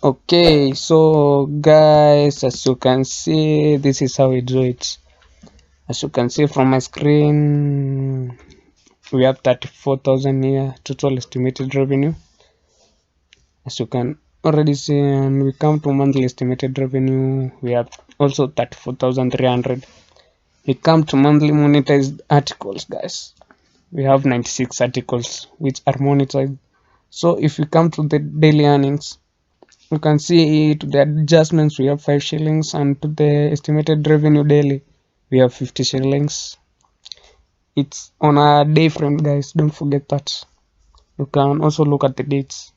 Okay, so guys, as you can see, this is how we do it. As you can see from my screen, we have 34,000 here total estimated revenue. As you can already see, and we come to monthly estimated revenue, we have also 34,300. We come to monthly monetized articles, guys. We have 96 articles which are monetized. So if we come to the daily earnings, you can see to the adjustments we have 5 shillings, and to the estimated revenue daily we have 50 shillings. It's on a day frame, guys, don't forget that. You can also look at the dates.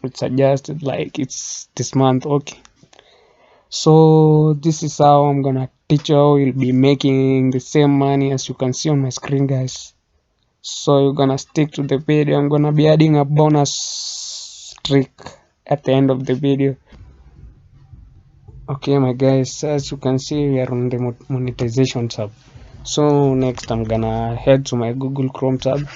It's adjusted like it's this month. Okay, so this is how I'm gonna teach you how you'll be making the same money as you can see on my screen, guys. So you're gonna stick to the video. I'm gonna be adding a bonus trick at the end of the video. Okay my guys, as you can see, we are on the monetization tab. So next I'm gonna head to my Google Chrome tab.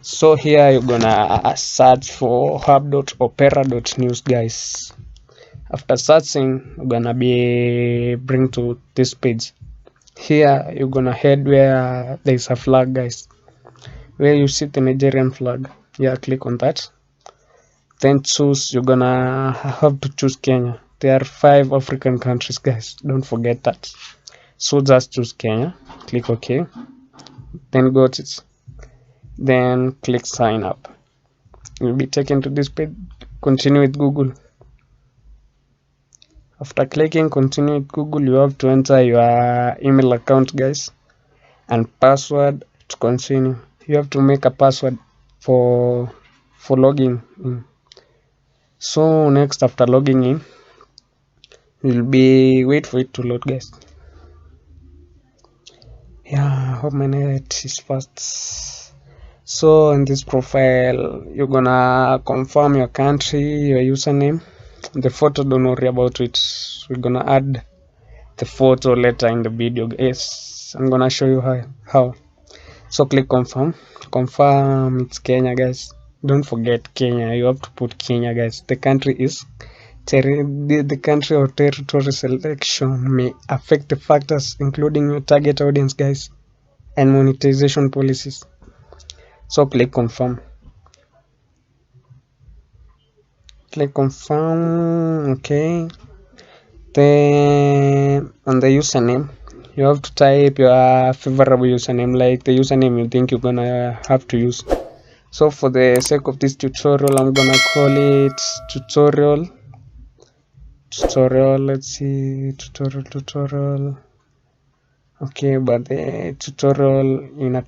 So here you're gonna search for hub.opera.news, guys. After searching, you're gonna be bring to this page. Here you're gonna head where there's a flag, guys, where you see the Nigerian flag. Yeah, click on that, then choose. You're gonna have to choose Kenya. There are 5 African countries, guys, don't forget that. So just choose Kenya, click OK, then go to it, then click sign up. You'll be taken to this page. Continue with Google. After clicking continue with Google, you have to enter your email account, guys, and password to continue. You have to make a password for logging in. So next, after logging in, you'll be wait for it to load, guys. Yeah, hope my net is fast. So in this profile, you're gonna confirm your country, your username, the photo. Don't worry about it, we're gonna add the photo later in the video, guys. I'm gonna show you how. So click confirm. Confirm it's Kenya, guys. Don't forget Kenya. You have to put Kenya, guys. The country is the country or territory selection may affect the factors including your target audience, guys, and monetization policies. So click confirm. Click confirm. Okay, then on the username, you have to type your favorable username, like the username you think you're gonna have to use. So for the sake of this tutorial, I'm gonna call it tutorial. Let's see, tutorial. Okay, but the tutorial in a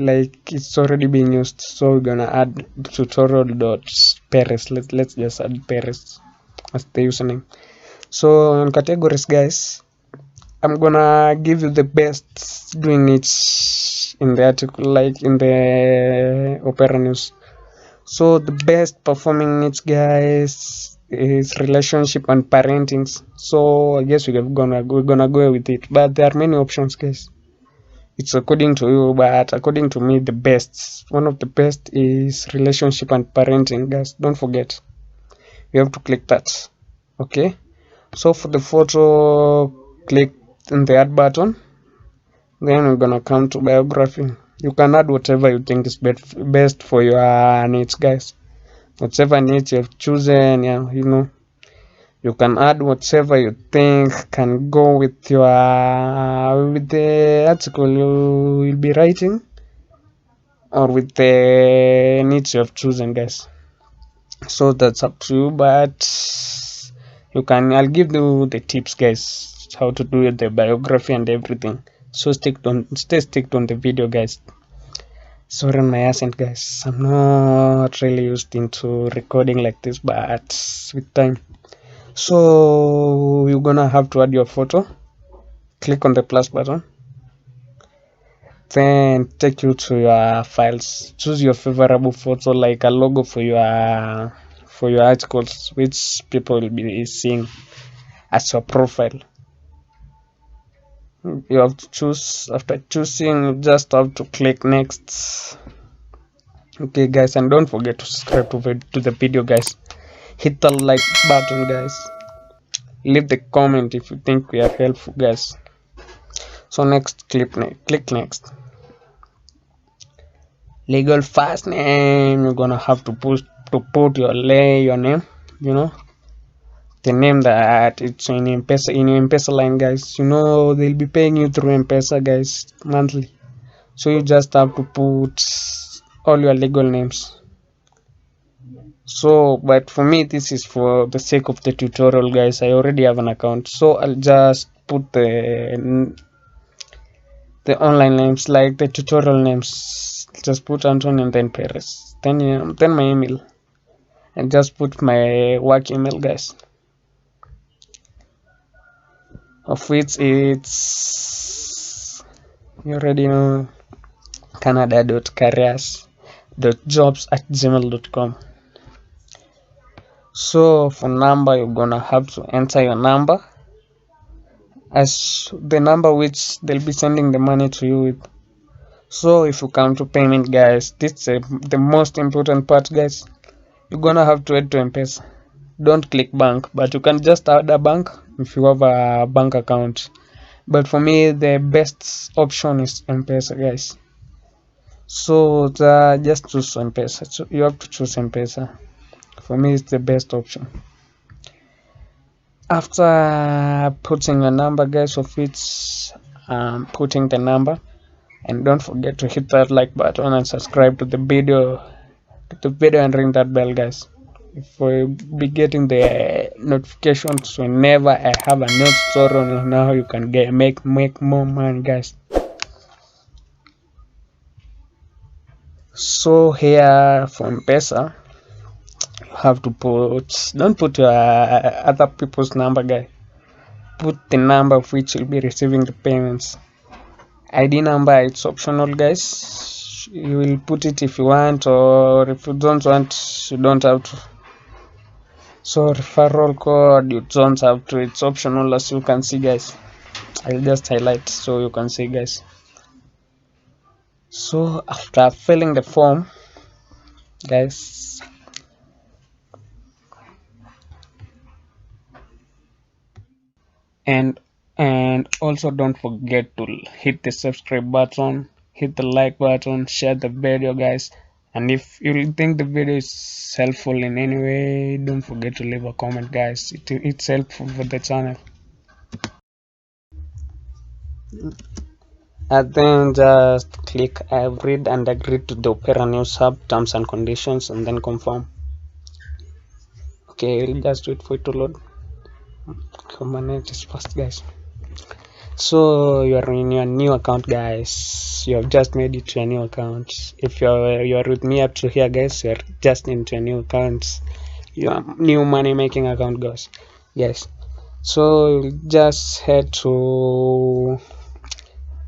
like it's already been used, so we're gonna add tutorial.paris. Let's just add Paris as the username. So on categories, guys, I'm gonna give you the best doing it in the article, like in the Opera News. So the best performing niche, guys, is relationship and parenting. So I guess we're gonna go with it, but there are many options, guys. It's according to you, but according to me, the best, one of the best, is relationship and parenting, guys. Don't forget, you have to click that. Okay, so for the photo, click on the add button, then we're gonna come to biography. You can add whatever you think is best for your needs, guys. Whatever needs you have chosen, yeah, you know, you can add whatever you think can go with your with the article you will be writing, or with the needs you have chosen, guys. So that's up to you, but you can, I'll give you the tips, guys, how to do the biography and everything. So stay stick on the video, guys. Sorry on my accent, guys, I'm not really used into recording like this, but with time. So you're gonna have to add your photo. Click on the plus button, then take you to your files. Choose your favorable photo, like a logo for your articles, which people will be seeing as your profile. You have to choose. After choosing, you just have to click next. Okay, guys, and don't forget to subscribe to the video, guys. hit the like button, guys. Leave the comment if you think we are helpful, guys. So next, click next. Legal first name, you're gonna have to put your name, you know, the name that it's in your M-Pesa line, guys. You know they'll be paying you through M-Pesa, guys, monthly. So you just have to put all your legal names. So but for me, this is for the sake of the tutorial, guys. I already have an account, so I'll just put the online names, like the tutorial names. Just put Anton and then Perez, then my email, and just put my work email, guys, of which it's, you already know, canada.careers.jobs@gmail.com. So for number, you're gonna have to enter your number as the number which they'll be sending the money to you with. So if you come to payment, guys, this is the most important part, guys. You're gonna have to add to M-Pesa. Don't click bank, but you can just add a bank if you have a bank account. But for me, the best option is M-Pesa, guys. So just choose M-Pesa. So you have to choose M-Pesa. For me, it's the best option. After putting your number, guys, of which putting the number, and don't forget to hit that like button and subscribe to the video and ring that bell, guys, if we be getting the notifications whenever I have a new tutorial on how you can make more money, guys. So here for M-Pesa, you have to don't put your other people's number, guys. Put the number of which you'll be receiving the payments. ID number, it's optional, guys. You will put it if you want, or if you don't want, you don't have to. So referral code, you don't have to, it's optional, as you can see, guys. I'll just highlight so you can see, guys. So after filling the form, guys, and also don't forget to hit the subscribe button, hit the like button, share the video, guys. And if you think the video is helpful in any way, don't forget to leave a comment, guys. It's helpful for the channel. And then just click I've read and agreed to the Opera News Hub terms and conditions, and then confirm. Okay, we'll just wait for it to load. Come on, it is fast, guys. So you are in your new account, guys. You have just made it to a new account. If you are with me up to here, guys, you are just into a new account, your new money making account, guys. Yes. So you just head to.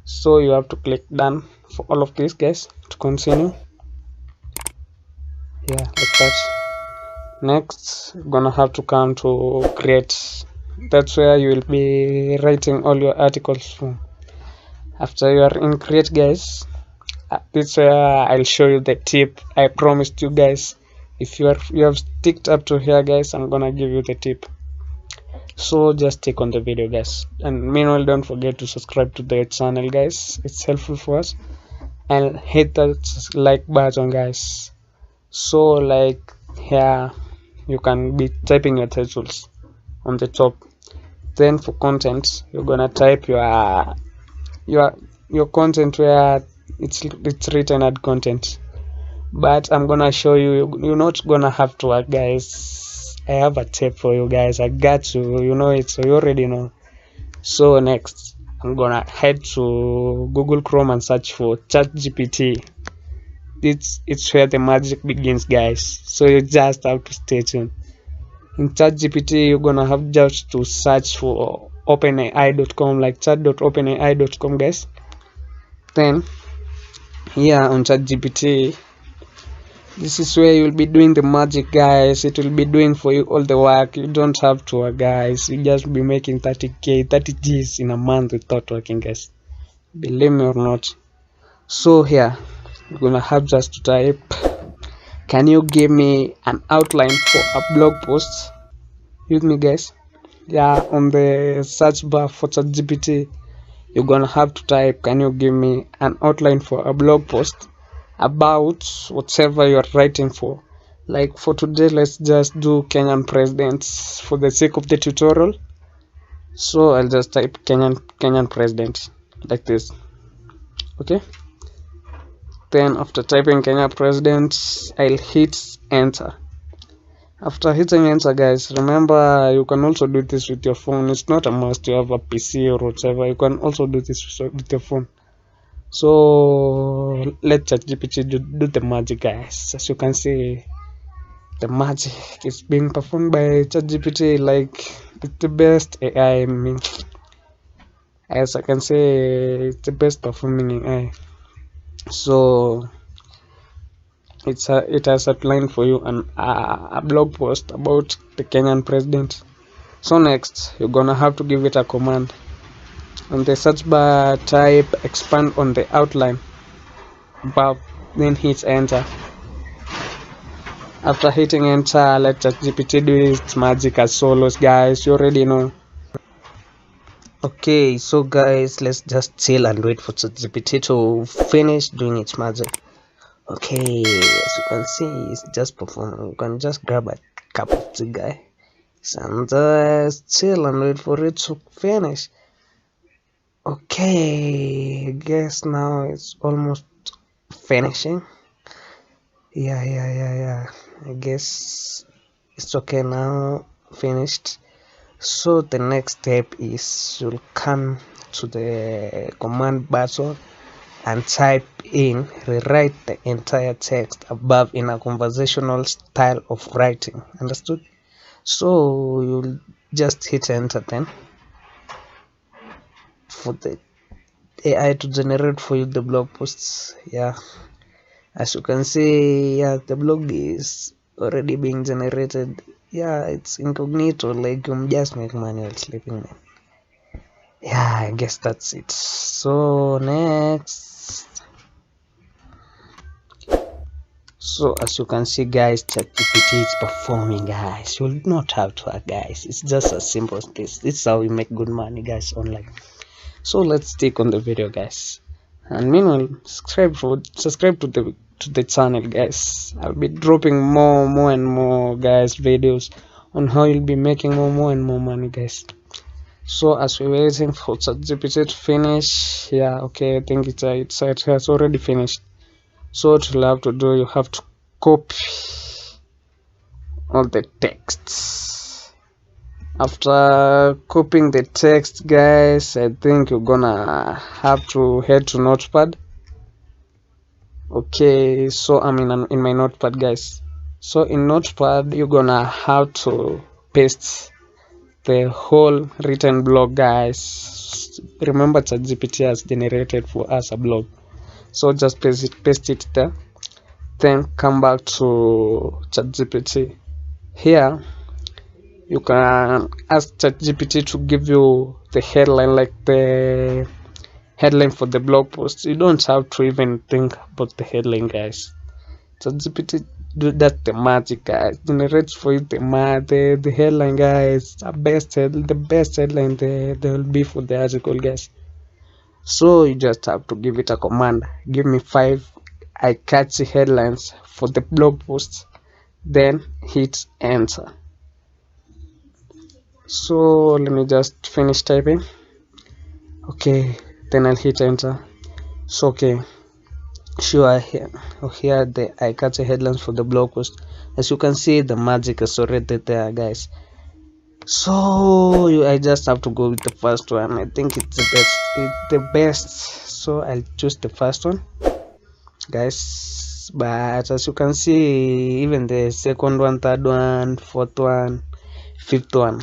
So you have to click done for all of this, guys, to continue. Yeah, like that. Next, you're gonna have to come to create. That's where you will be writing all your articles from. After you are in create, guys, this is where I'll show you the tip I promised you, guys. If you have sticked up to here, guys, I'm gonna give you the tip. So just click on the video, guys, and meanwhile don't forget to subscribe to the channel, guys. It's helpful for us, and hit that like button, guys. So like here you can be typing your titles on the top. Then for content, you're gonna type your content where it's written add content. But I'm gonna show you, you're not gonna have to work, guys. I have a tip for you, guys. I got you, you know it, so you already know. So next, I'm gonna head to Google Chrome and search for ChatGPT. It's where the magic begins, guys. So you just have to stay tuned. In ChatGPT, you're gonna have just to search for openai.com, like chat.openai.com, guys. Then here on ChatGPT, this is where you'll be doing the magic, guys. It will be doing for you all the work. You don't have to work, guys. You just be making 30k, 30 G's in a month without working, guys. Believe me or not. So here you're gonna have just to type can you give me an outline for a blog post? With me, guys. Yeah, on the search bar for ChatGPT, you're gonna have to type, can you give me an outline for a blog post about whatever you're writing for. Like for today, let's just do Kenyan presidents for the sake of the tutorial. So I'll just type Kenyan president like this. Okay, then after typing Kenya president, I'll hit enter. After hitting enter, guys, remember you can also do this with your phone. It's not a must to have a PC or whatever. You can also do this with your phone. So let ChatGPT do the magic, guys. As you can see, the magic is being performed by ChatGPT. Like, it's the best AI. I mean, as I can say, it's the best performing AI. So it has outlined for you a blog post about the Kenyan president. So next, you're gonna have to give it a command. On the search bar, type expand on the outline above, then hit enter. After hitting enter, let ChatGPT do its magic as follows, guys. You already know. Okay, so guys, let's just chill and wait for ChatGPT to finish doing its magic. Okay, as you can see, it's just performing. You can just grab a cup of tea, guys, and chill and wait for it to finish. Okay, I guess now it's almost finishing. Yeah. I guess it's okay now, finished. So the next step is you'll come to the command button and type in, rewrite the entire text above in a conversational style of writing. Understood? So you'll just hit enter then for the AI to generate for you the blog posts. Yeah, as you can see, yeah, the blog is already being generated. Yeah, it's incognito, like you just make money while sleeping, man. Yeah, I guess that's it. So next, so as you can see, guys, ChatGPT is performing, guys. You'll not have to work, guys. It's just as simple as this. This is how we make good money, guys, online. So let's stick on the video, guys, and meanwhile subscribe to the channel, guys. I'll be dropping more and more, guys, videos on how you'll be making more and more money, guys. So as we're waiting for ChatGPT to finish, yeah, okay, I think it has already finished. So what you'll have to do, you have to copy all the texts. After copying the text, guys, I think you're gonna have to head to Notepad. Okay, so I'm in my Notepad, guys. So in Notepad, you're gonna have to paste the whole written blog, guys. Remember, ChatGPT has generated for us a blog, so just paste it there, then come back to ChatGPT. Here you can ask ChatGPT to give you the headline, like the headline for the blog post. You don't have to even think about the headline, guys. ChatGPT do that the magic, guys. Generates for you the headline, guys. The best headline there will be for the article, guys. So you just have to give it a command. Give me 5 eye-catchy headlines for the blog post, then hit enter. So let me just finish typing. Okay, then I'll hit enter. So okay, sure, here the eye-catchy headlines for the blog post. As you can see, the magic is already there, guys. So I just have to go with the first one. I think it's the best. So I'll choose the first one, guys. But as you can see, even the second one, third one, fourth one, fifth one,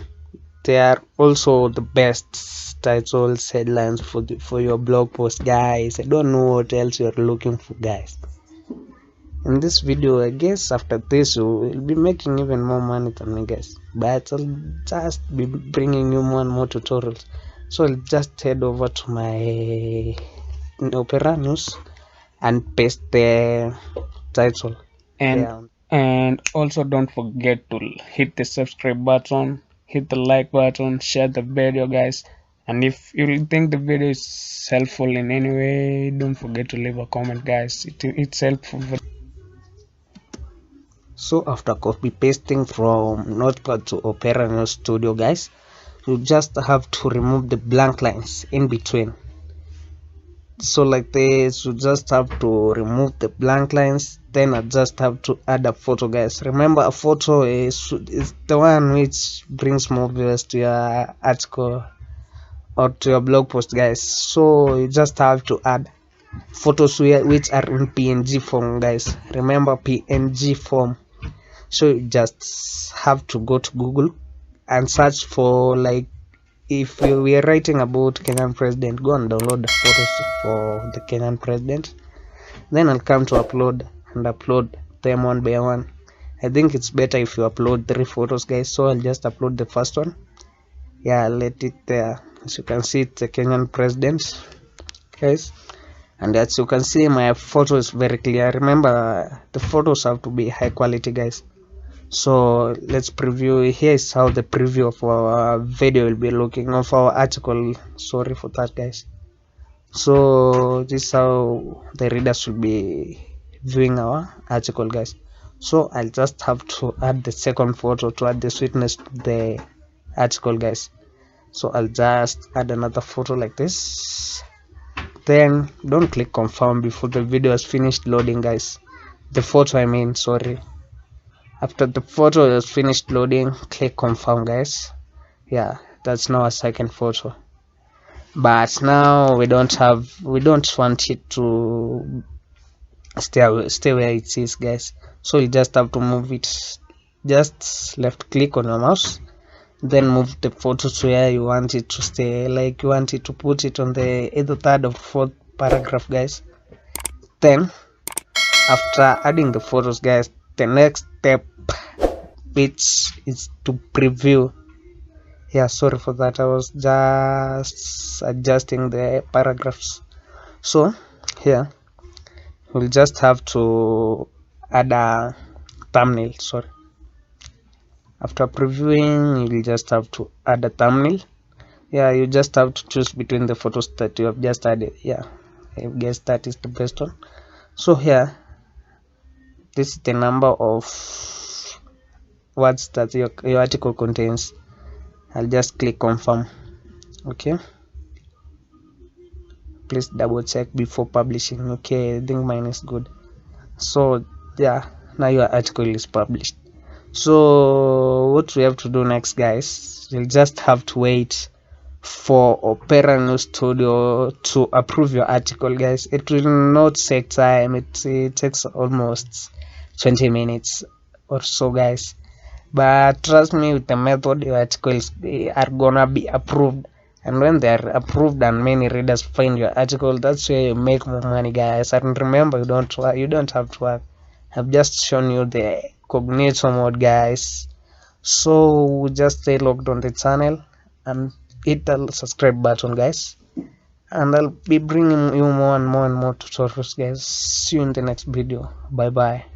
they are also the best titles, headlines for your blog post, guys. I don't know what else you're looking for, guys. In this video, I guess after this we'll be making even more money than me, guys, but I'll just be bringing you more and more tutorials. So I'll just head over to my Opera News and paste the title and And also don't forget to hit the subscribe button, hit the like button, share the video guys, and if you think the video is helpful in any way, don't forget to leave a comment guys. It's helpful. So after copy pasting from Notepad to Opera News Studio guys, you just have to remove the blank lines in between. So like this, you just have to remove the blank lines, then I just have to add a photo guys. Remember, a photo is the one which brings more views to your article or to your blog post guys. So you just have to add photos which are in PNG form guys. Remember, PNG form. So you just have to go to Google and search for, like, if we are writing about Kenyan president, go and download the photos for the Kenyan president. Then I'll come to upload and upload them one by one. I think it's better if you upload 3 photos guys, so I'll just upload the first one. Yeah, I'll let it there. As you can see, it's the Kenyan president guys, and as you can see, my photo is very clear. Remember, the photos have to be high quality guys. So let's preview. Here is how the preview of our video will be looking, of our article. Sorry for that guys. So this is how the readers will be viewing our article guys. So I'll just have to add the second photo to add the sweetness to the article guys. So I'll just add another photo like this. Then don't click confirm before the video is finished loading guys. The photo I mean, sorry. After the photo is finished loading, click confirm guys. Yeah, that's now a second photo. But now we don't want it to stay where it is guys. So you just have to move it. Just left click on your mouse, then move the photo to where you want it to stay. Like you want it to put it on the either third or fourth paragraph guys. Then after adding the photos guys, the next step, which is to preview. Yeah, sorry for that, I was just adjusting the paragraphs. So here we'll just have to add a thumbnail. Sorry, after previewing, you'll just have to add a thumbnail. Yeah, you just have to choose between the photos that you have just added. Yeah, I guess that is the best one. So here, this is the number of words that your article contains. I'll just click confirm. Okay, please double check before publishing. Okay, I think mine is good. So yeah, now your article is published. So what we have to do next guys, you'll just have to wait for Opera News Studio to approve your article guys. It will not take time. It takes almost 20 minutes or so guys, but trust me, with the method, your articles are gonna be approved, and when they are approved and many readers find your article, that's where you make more money guys. And remember, you don't have to work. I've just shown you the cognito mode guys. So just stay logged on the channel and hit the subscribe button guys, and I'll be bringing you more and more tutorials guys. See you in the next video. Bye bye.